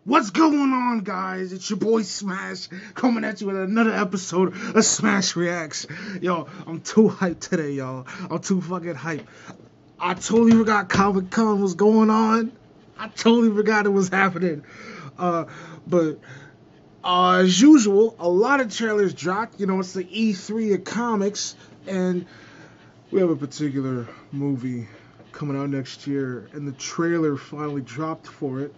What's going on, guys? It's your boy Smash coming at you with another episode of Smash Reacts. Yo, I'm too hyped today, y'all. I'm too fucking hyped. I totally forgot Comic Con was going on. I totally forgot it was happening. But as usual, a lot of trailers dropped. You know, it's the E3 of comics, and we have a particular movie coming out next year, and the trailer finally dropped for it.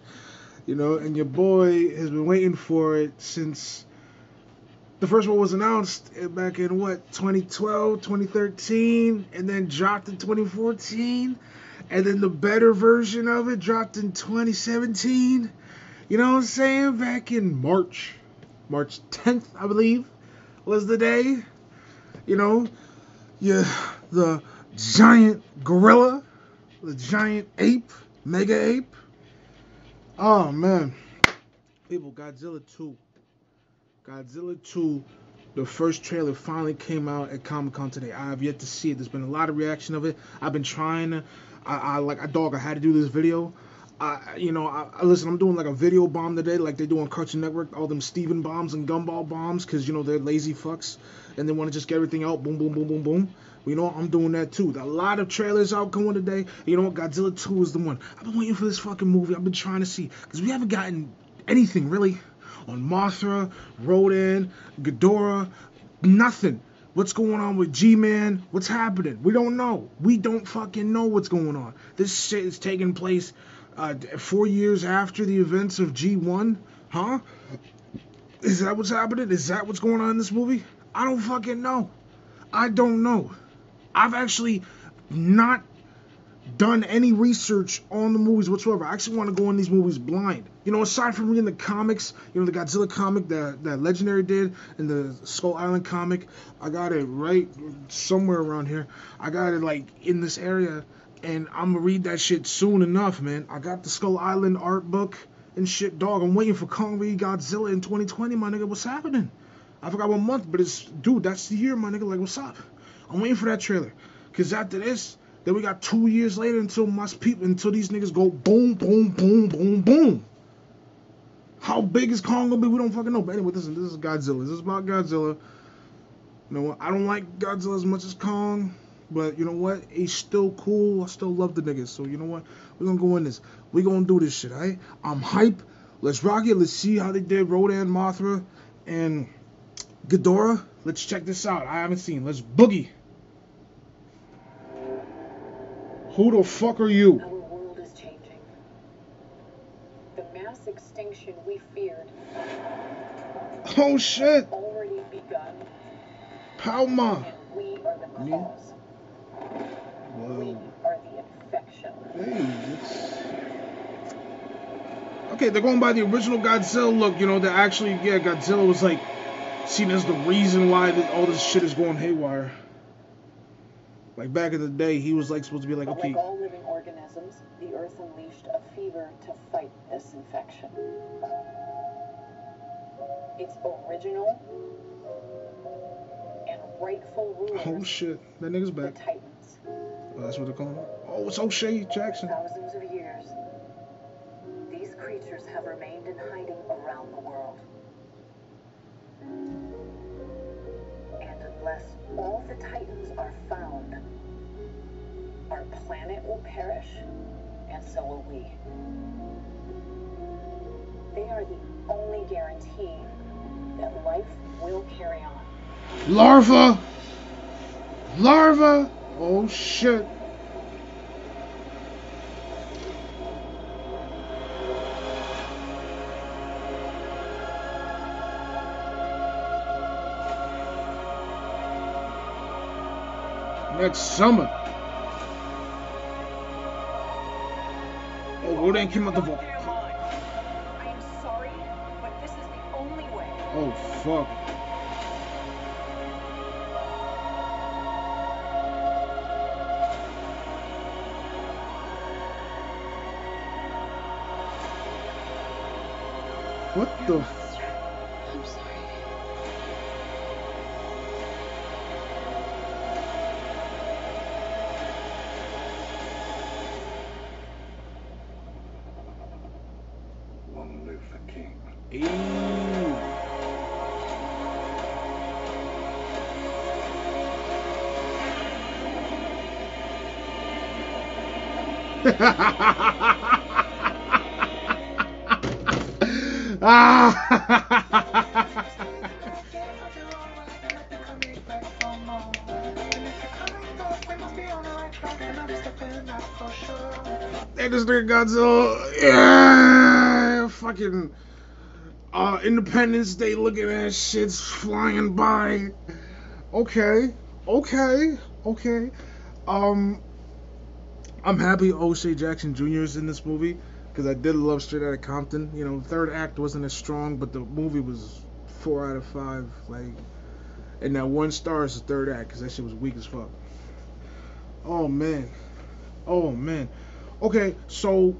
You know, and your boy has been waiting for it since the first one was announced back in 2012, 2013, and then dropped in 2014, and then the better version of it dropped in 2017. You know what I'm saying? Back in March 10th, I believe, was the day. You know, yeah, the giant gorilla, the giant ape, mega ape. Oh man, people, Godzilla 2. Godzilla 2, the first trailer finally came out at Comic Con today. I have yet to see it. There's been a lot of reaction of it. I've been trying to, I had to do this video. Listen, I'm doing like a video bomb today, like they do on Cartoon Network, all them Steven bombs and Gumball bombs, because, you know, they're lazy fucks, and they want to just get everything out, boom, boom, boom, boom, boom. Well, you know what? I'm doing that too. A lot of trailers out coming today. You know what? Godzilla 2 is the one. I've been waiting for this fucking movie. I've been trying to see, because we haven't gotten anything, really, on Mothra, Rodan, Ghidorah, nothing. What's going on with G-Man? What's happening? We don't know. We don't fucking know what's going on. This shit is taking place 4 years after the events of G1? Huh? Is that what's happening? Is that what's going on in this movie? I don't fucking know. I don't know. I've actually not done any research on the movies whatsoever. I actually want to go in these movies blind. You know, aside from reading the comics, you know, the Godzilla comic that Legendary did, and the Skull Island comic, I got it right somewhere around here. I got it like in this area, and I'm gonna read that shit soon enough, man. I got the Skull Island art book and shit, dog. I'm waiting for Kong v Godzilla in 2020, my nigga. What's happening? I forgot what month, but it's, dude, that's the year, my nigga. Like, what's up? I'm waiting for that trailer, cause after this, then we got 2 years later until these niggas go boom, boom, boom, boom, boom. How big is Kong gonna be? We don't fucking know. But anyway, this is Godzilla. This is about Godzilla. You know what? I don't like Godzilla as much as Kong, but you know what? He's still cool. I still love the niggas. So you know what? We're gonna go in this. We're gonna do this shit, alright? I'm hype. Let's rock it. Let's see how they did Rodan, Mothra, and Ghidorah. Let's check this out. I haven't seen. Let's boogie. Who the fuck are you? Our world is changing. The mass extinction we feared Oh shit. already begun. Palma. And we are the cause. We Whoa. are the infection. Hey, okay, they're going by the original Godzilla look, you know, that actually, yeah, Godzilla was like seen as the reason why all this shit is going haywire. Like back in the day, he was like supposed to be like, But okay. like all living organisms, the Earth unleashed a fever to fight this infection. Its original and rightful rulers, Oh shit, that nigga's the back. Titans. Oh, that's what they're calling him. Oh, it's O'Shea Jackson. Thousands of years, these creatures have remained in hiding around the world. And unless all the Titans are found, our planet will perish, and so will we. They are the only guarantee that life will carry on. Larva! Larva! Oh shit. Next summer. Oh, Rodan came out the vault. I am sorry, but this is the only way. Oh fuck. What the? I'm sorry. Long live Ew. Ah. Hey, this nigga Godzilla, yeah, fucking Independence Day looking at shit's flying by. Okay, okay, okay. Um, I'm happy O'Shea Jackson Jr. is in this movie because I did love Straight Outta Compton. You know, third act wasn't as strong, but the movie was 4 out of 5. Like, and that 1 star is the third act because that shit was weak as fuck. Oh man, oh man. Okay, so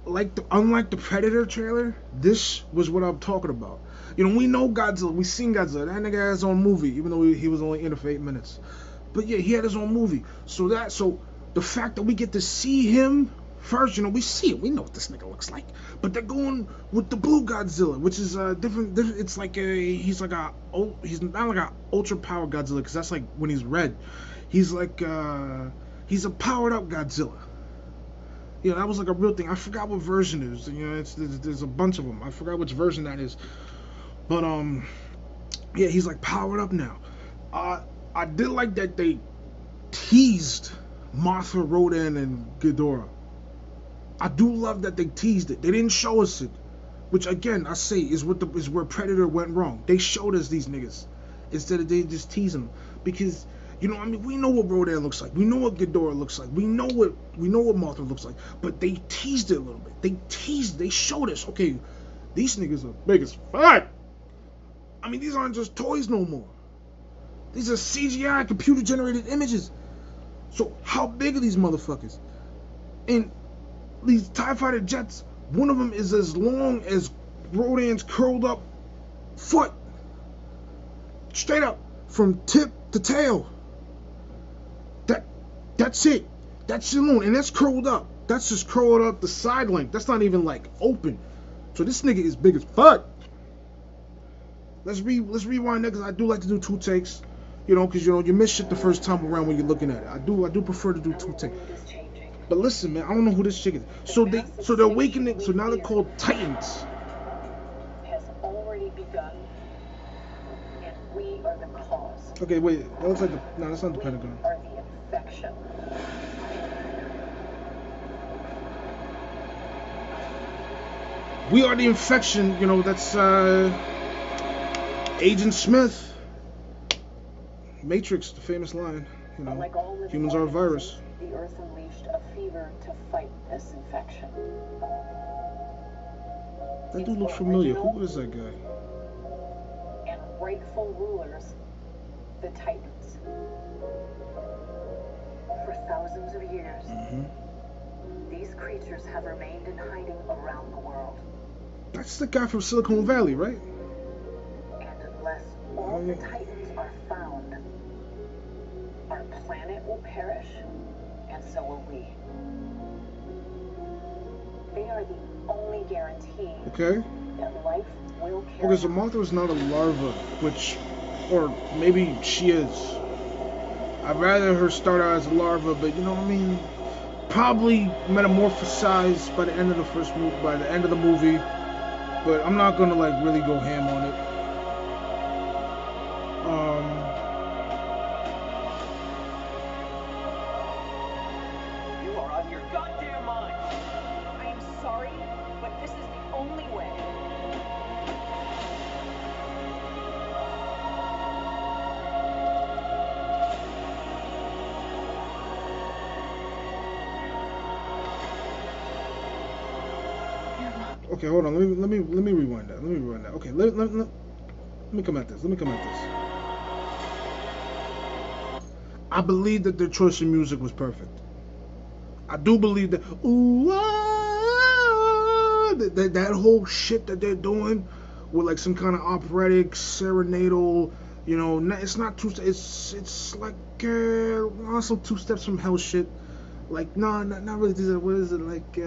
unlike the Predator trailer, this was what I'm talking about. You know, we know Godzilla, we seen Godzilla. That nigga had his own movie, even though he was only in it for 8 minutes. But yeah, he had his own movie. So the fact that we get to see him first, you know, we see it, we know what this nigga looks like. But they're going with the blue Godzilla, which is different. It's like he's not like a ultra powered Godzilla, because that's like when he's red. He's like he's a powered up Godzilla. Yeah, that was like a real thing. I forgot what version it is. You know, there's a bunch of them. I forgot which version that is. But yeah, he's like powered up now. I did like that they teased Mothra, Rodan, and Ghidorah. I do love that they teased it. They didn't show us it, which again I say is where Predator went wrong. They showed us these niggas instead of they just teasing them, because you know, I mean, we know what Rodan looks like. We know what Ghidorah looks like. We know what Mothra looks like. But they teased it a little bit. They showed us, okay, these niggas are big as fuck. I mean, these aren't just toys no more. These are CGI, computer-generated images. So how big are these motherfuckers? And these TIE Fighter jets, one of them is as long as Rodan's curled up foot. Straight up, from tip to tail. That's it. That's alone, and that's curled up. That's just curled up the side length. That's not even like open. So this nigga is big as fuck. Let's rewind that, because I do like to do 2 takes. You know, because you know you miss shit the first time around when you're looking at it. I do prefer to do 2 takes. But listen, man, I don't know who this chick is. So they're awakening. So now they're called Titans. Has already begun, and we are the cause. Okay, wait. That looks like no, that's not the Pentagon. We are the infection. We are the infection. You know, that's Agent Smith. Matrix, the famous line. You know, Like all living humans are a virus. The Earth unleashed a fever to fight this infection. That dude looks familiar. Who is that guy? And rightful rulers, the Titans. For thousands of years, these creatures have remained in hiding around the world. That's the guy from Silicon Valley, right? And unless all the Titans are found, our planet will perish, and so will we. They are the only guarantee Okay. that life will carry Okay, so Mothra is not a larva, or maybe she is. I'd rather her start out as a larva, but you know what I mean? Probably metamorphosized by the end of the movie. But I'm not gonna like really go ham on it. You are out of your goddamn mind. I am sorry, but this is the only way. Okay, hold on. Let me rewind that. Okay, let me come at this. I believe that their choice of music was perfect. I do believe that. Ooh, that whole shit that they're doing with like some kind of operatic serenadal. You know, it's not two. It's like also 2 steps from hell shit. Like not really. What is it like?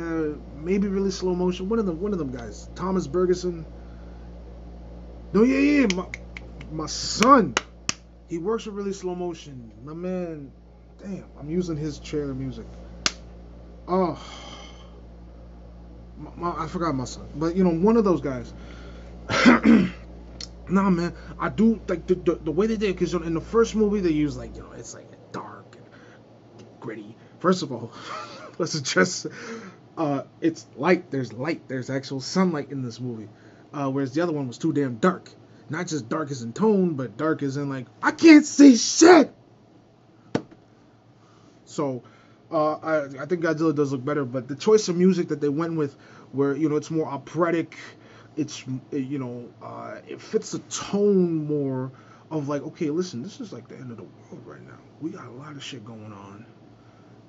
Maybe really slow motion. One of them guys, Thomas Bergerson. No, yeah, my son. He works with really slow motion. My man. Damn, I'm using his trailer music. Oh, I forgot my son, but one of those guys. Nah, man, I do like the way they did, because in the first movie they use like it's like dark and gritty. First of all, let's address it's light. There's light. There's actual sunlight in this movie, whereas the other one was too damn dark. Not just dark as in tone, but dark as in like I can't see shit. So I think Godzilla does look better, but the choice of music that they went with, where it's more operatic, it's it fits the tone more of like, okay, listen, this is like the end of the world right now. We got a lot of shit going on,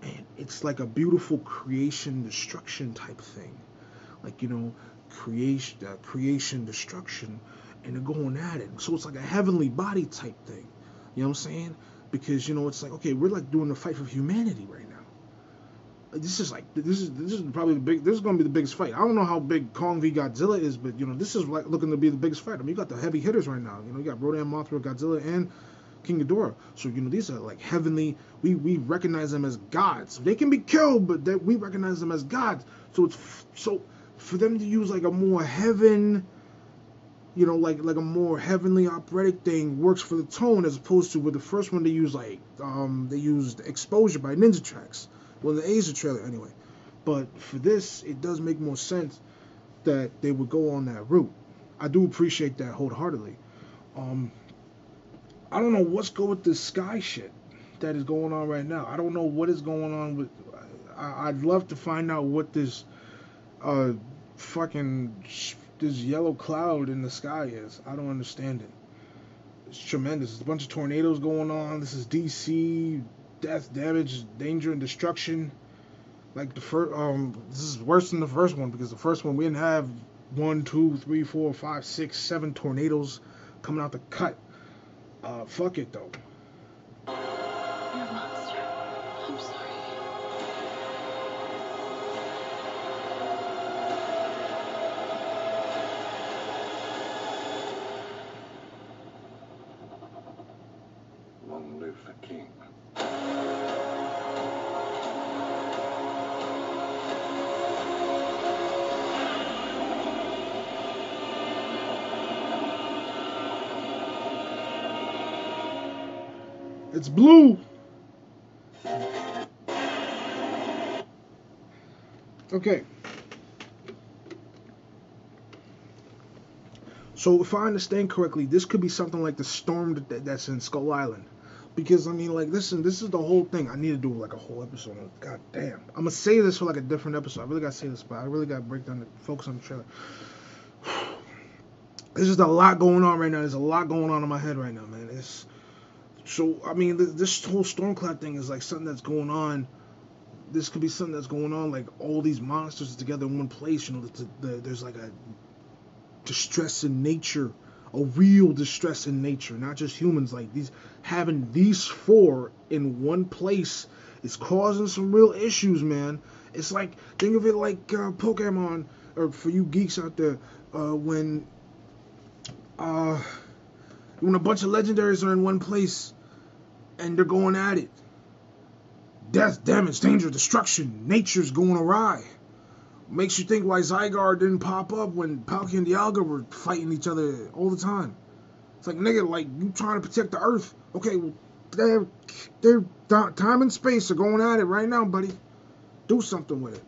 and it's like a beautiful creation destruction type thing, like creation destruction, and they're going at it. So it's like a heavenly body type thing. You know what I'm saying? Because it's like, okay, we're like doing the fight for humanity right now. This is probably this is gonna be the biggest fight. I don't know how big Kong v Godzilla is, but this is like looking to be the biggest fight. I mean, you got the heavy hitters right now. You got Rodan, Mothra, Godzilla, and King Ghidorah. So these are like heavenly. We recognize them as gods. They can be killed, but we recognize them as gods. So for them to use like a more heaven, like a more heavenly operatic thing works for the tone, as opposed to with the first one they used they used Exposure by Ninja Tracks. Well, the Asia trailer anyway. But for this, it does make more sense that they would go on that route. I do appreciate that wholeheartedly. I don't know what's going with this sky shit that is going on right now. I don't know what is going on with. I'd love to find out what this fucking this yellow cloud in the sky is. I don't understand it. It's tremendous. There's a bunch of tornadoes going on. This is DC. Death, damage, danger, and destruction. Like the first, this is worse than the first one, because the first one we didn't have 1, 2, 3, 4, 5, 6, 7 tornadoes coming out the cut. Fuck it though. You're a monster. I'm sorry. Long live the king. It's blue. Okay. So if I understand correctly, this could be something like the storm that's in Skull Island. Because I mean, like, listen, this is the whole thing. I need to do like a whole episode on. God damn, I'm gonna say this for like a different episode. I really gotta say this, but I really gotta break down focus on the trailer. There's just a lot going on right now. There's a lot going on in my head right now, man. I mean, this whole Stormcloud thing is like something that's going on. This could be something that's going on, like all these monsters together in one place. There's like a distress in nature, a real distress in nature, not just humans. Like having these 4 in one place is causing some real issues, man. It's like, think of it like Pokemon, or for you geeks out there, when a bunch of legendaries are in one place and they're going at it. Death, damage, danger, destruction. Nature's going awry. Makes you think why Zygarde didn't pop up when Palkia and Dialga were fighting each other all the time. It's like, nigga, like, you trying to protect the Earth. Okay, well, they're time and space are going at it right now, buddy. Do something with it.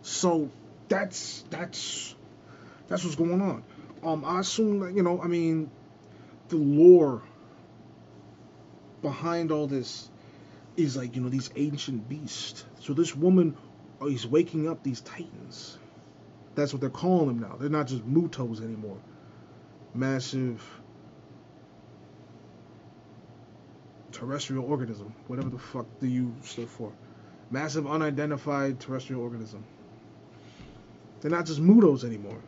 So that's what's going on. I assume that, I mean, the lore behind all this is like, these ancient beasts. So this woman is waking up these titans. That's what they're calling them now. They're not just Mutos anymore. Massive terrestrial organism. Whatever the fuck the U stood for. Massive unidentified terrestrial organism. They're not just Mutos anymore.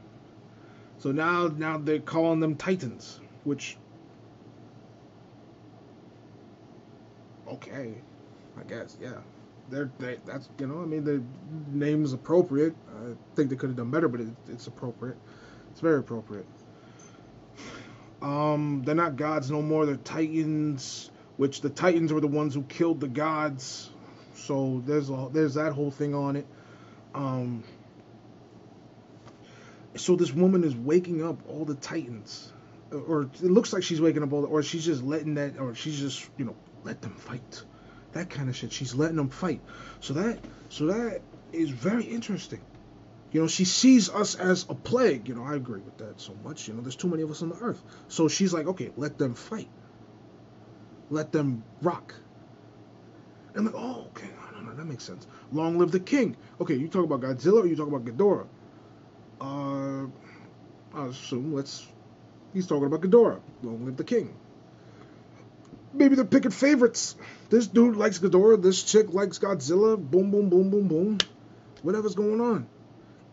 So now they're calling them titans. Which, okay, I guess, yeah. That's, I mean, the name is appropriate. I think they could have done better, but it's appropriate. It's very appropriate. They're not gods no more. They're titans, which the titans were the ones who killed the gods. So there's that whole thing on it. Um, so this woman is waking up all the titans, or it looks like she's waking up all, or she's just letting that, or she's just let them fight, that kind of shit. She's letting them fight. So that is very interesting. She sees us as a plague. I agree with that so much. There's too many of us on the earth. So she's like, okay, let them fight. Let them rock. And I'm like, oh, okay, no, that makes sense. Long live the king. Okay, you talk about Godzilla or you talk about Ghidorah? I assume he's talking about Ghidorah. Long live the king. Maybe they're picking favorites. This dude likes Ghidorah. This chick likes Godzilla. Boom, boom, boom, boom, boom. Whatever's going on.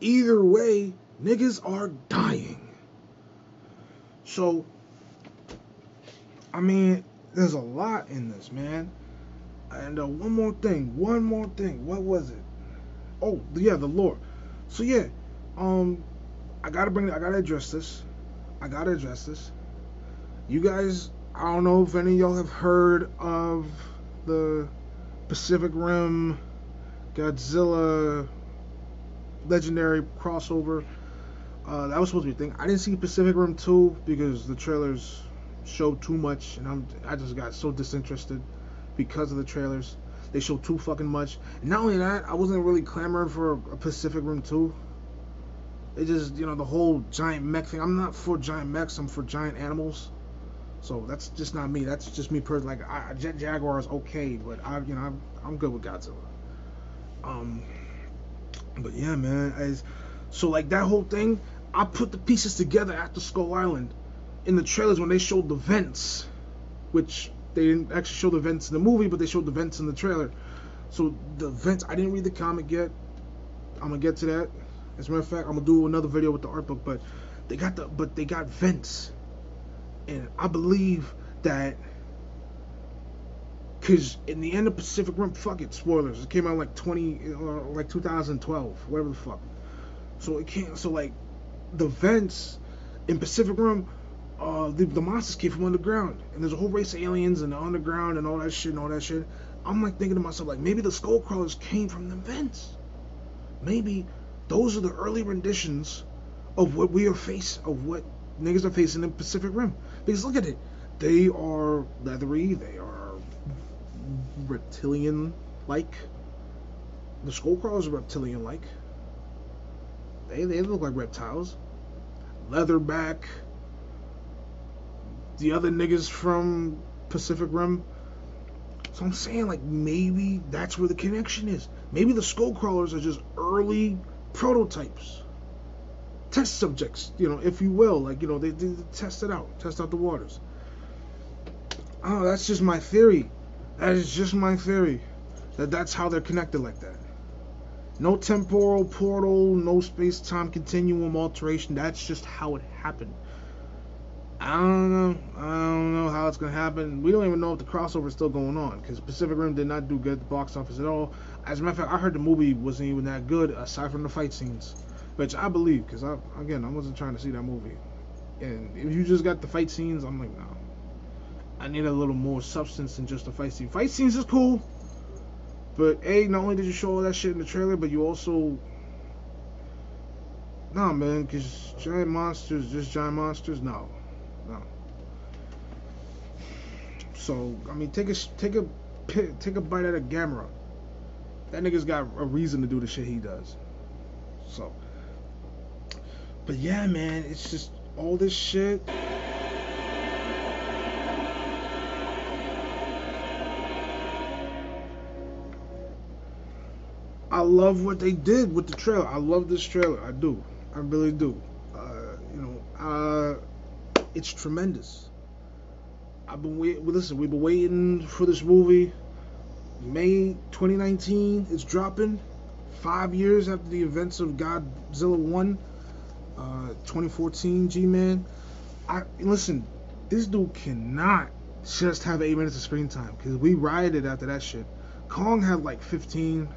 Either way, niggas are dying. So, I mean, there's a lot in this, man. And one more thing. What was it? Oh, yeah, the lore. So yeah, I gotta address this. You guys, I don't know if any of y'all have heard of the Pacific Rim Godzilla legendary crossover. That was supposed to be a thing. I didn't see Pacific Rim 2 because the trailers showed too much, and I just got so disinterested because of the trailers. They showed too fucking much. And not only that, I wasn't really clamoring for a Pacific Rim 2. It just, the whole giant mech thing. I'm not for giant mechs. I'm for giant animals. So that's just not me. That's just me personally. Like, Jet Jaguar is okay, but I'm good with Godzilla. But yeah, man. So like that whole thing, I put the pieces together after Skull Island in the trailers when they showed the vents, which they didn't actually show the vents in the movie, but they showed the vents in the trailer. So the vents, I didn't read the comic yet. I'm gonna get to that. As a matter of fact, I'm gonna do another video with the art book, but they got vents, and I believe that because in the end of Pacific Rim, fuck it, spoilers. It came out like 2012, whatever the fuck. So it can't. So like the vents in Pacific Rim, the monsters came from underground, and there's a whole race of aliens in the underground and all that shit. I'm like thinking to myself, like maybe the skull crawlers came from the vents. Maybe those are the early renditions of what what niggas are facing in Pacific Rim. Because look at it, they are leathery, they are reptilian-like. The skull crawlers are reptilian-like. They look like reptiles. Leatherback. The other niggas from Pacific Rim. So I'm saying, like, maybe that's where the connection is. Maybe the skull crawlers are just early prototypes, test subjects, if you will. Like, they test out the waters. Oh, that's just my theory. That's how they're connected like that. No temporal portal, no space-time continuum alteration. That's just how it happened. I don't know how it's gonna happen. We don't even know if the crossover is still going on, because Pacific Rim did not do good at the box office at all. As a matter of fact, I heard the movie wasn't even that good aside from the fight scenes, which I believe, because I wasn't trying to see that movie. And if you just got the fight scenes, I'm like, no. I need a little more substance than just the fight scene. Fight scenes is cool, but not only did you show all that shit in the trailer, but you also, nah, man, because giant monsters, no. So I mean, take a bite out of Gamera. That nigga's got a reason to do the shit he does. So, but yeah, man, it's just all this shit. I love what they did with the trailer. I love this trailer. I do. I really do. It's tremendous. We've been waiting for this movie. May 2019, it's dropping. 5 years after the events of Godzilla 1, 2014, G-Man. Listen, this dude cannot just have 8 minutes of screen time, because we rioted after that shit. Kong had like 15,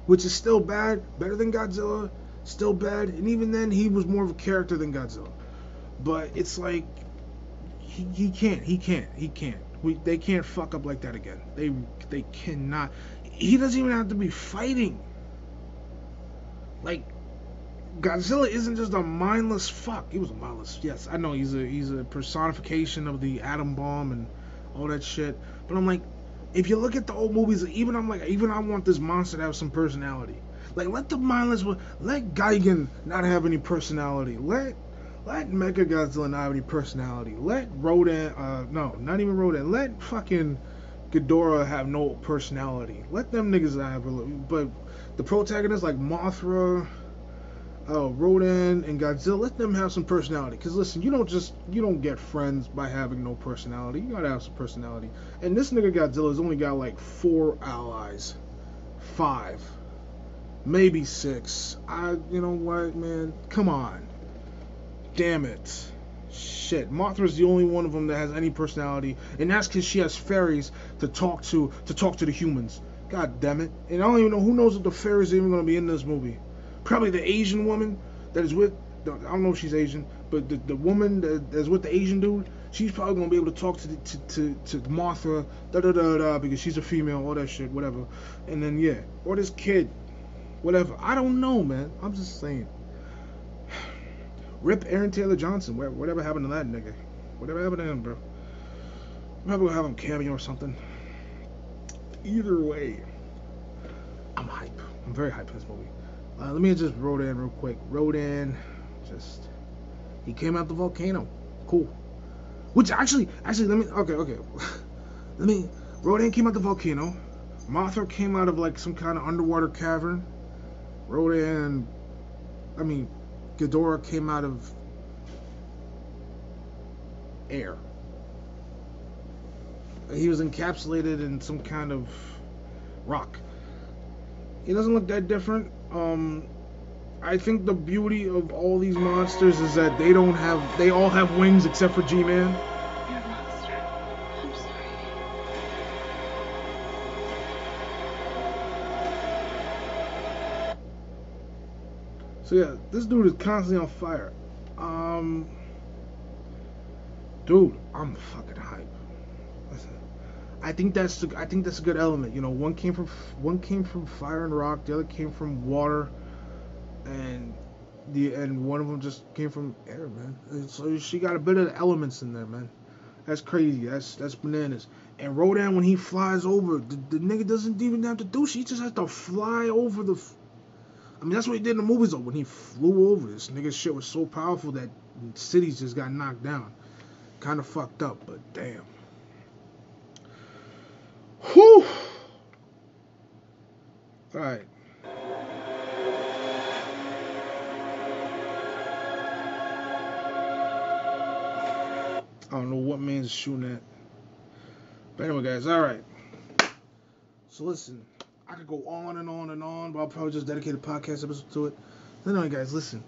which is still bad, better than Godzilla, still bad, and even then he was more of a character than Godzilla. But it's like, he can't. They can't fuck up like that again. They cannot. He doesn't even have to be fighting. Like, Godzilla isn't just a mindless fuck. He was a mindless. Yes, I know he's a personification of the atom bomb and all that shit. But I'm like, if you look at the old movies, even I want this monster to have some personality. Like, let the mindless, let Gigan not have any personality. Let Mechagodzilla not have any personality. Let Rodan, no, not even Rodan. Let fucking Ghidorah have no personality. Let them niggas have a little. But the protagonists like Mothra, Rodan, and Godzilla, let them have some personality. Cause listen, you don't get friends by having no personality. You gotta have some personality. And this nigga Godzilla's only got like 4 allies, 5, maybe 6. You know what, man? Come on. Damn it. Shit. Mothra's the only one of them that has any personality, and that's because she has fairies to talk to the humans. God damn it. And I don't even know who knows if the fairies are even going to be in this movie. Probably the Asian woman that is with, I don't know if she's Asian, but the woman that is with the Asian dude, she's probably going to be able to talk to Mothra, because she's a female, all that shit, whatever. And then, yeah, or this kid, whatever. I don't know, man. I'm just saying. Rip Aaron Taylor Johnson. Whatever happened to that nigga? Whatever happened to him, bro? Maybe we'll have him cameo or something. Either way, I'm hype. I'm very hype for this movie. Let me just Rodan real quick. Rodan, he came out the volcano. Cool. Which actually, let me. Okay. Rodan came out the volcano. Mothra came out of like some kind of underwater cavern. Ghidorah came out of air. He was encapsulated in some kind of rock. He doesn't look that different. I think the beauty of all these monsters is that they all have wings except for G-Man. You're a monster. I'm sorry. So yeah, this dude is constantly on fire. Dude, I'm fucking hype. Listen, I think that's a good element. You know, one came from fire and rock, the other came from water, and one of them just came from air, man. And so she got a bit of the elements in there, man. That's crazy. That's bananas. And Rodan, when he flies over, the nigga doesn't even have to do shit. He just has to fly over the. I mean, that's what he did in the movies, though. When he flew over, this nigga's shit was so powerful that cities just got knocked down. Kind of fucked up, but damn. Whew. Alright. I don't know what man's shooting at. But anyway, guys, alright. So listen, I could go on and on and on, but I'll probably just dedicate a podcast episode to it. Anyway, guys, listen.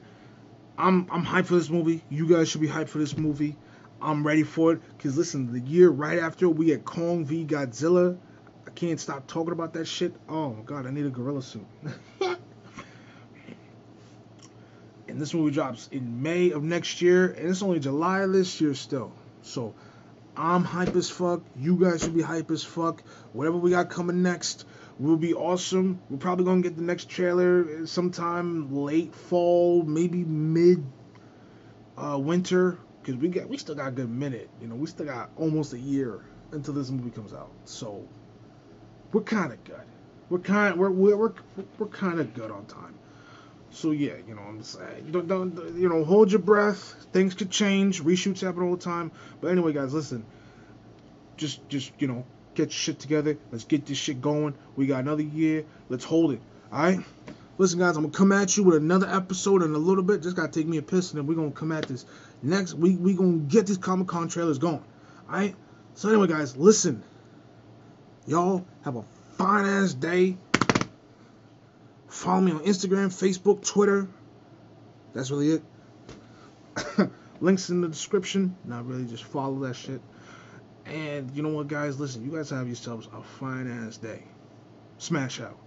I'm hyped for this movie. You guys should be hyped for this movie. I'm ready for it. Because listen, the year right after we get Kong v Godzilla. I can't stop talking about that shit. Oh my god, I need a gorilla suit. And this movie drops in May of next year. And it's only July of this year still. So I'm hype as fuck. You guys should be hype as fuck. Whatever we got coming next will be awesome. We're probably gonna get the next trailer sometime late fall, maybe mid winter, because we still got a good minute. You know, we still got almost a year until this movie comes out. So we're kind of good. We're kind of good on time. So yeah, you know, I'm saying, don't hold your breath. Things could change. Reshoots happen all the time. But anyway, guys, listen. Just you know, get your shit together. Let's get this shit going. We got another year. Let's hold it. All right. Listen, guys, I'm gonna come at you with another episode in a little bit. Just gotta take me a piss, and then we're gonna come at this next week. We gonna get these Comic-Con trailers going. All right. So anyway, guys, listen. Y'all have a fine ass day. Follow me on Instagram, Facebook, Twitter. That's really it. Links in the description. Not really, just follow that shit. And you know what, guys? Listen, you guys have yourselves a fine ass day. Smash out.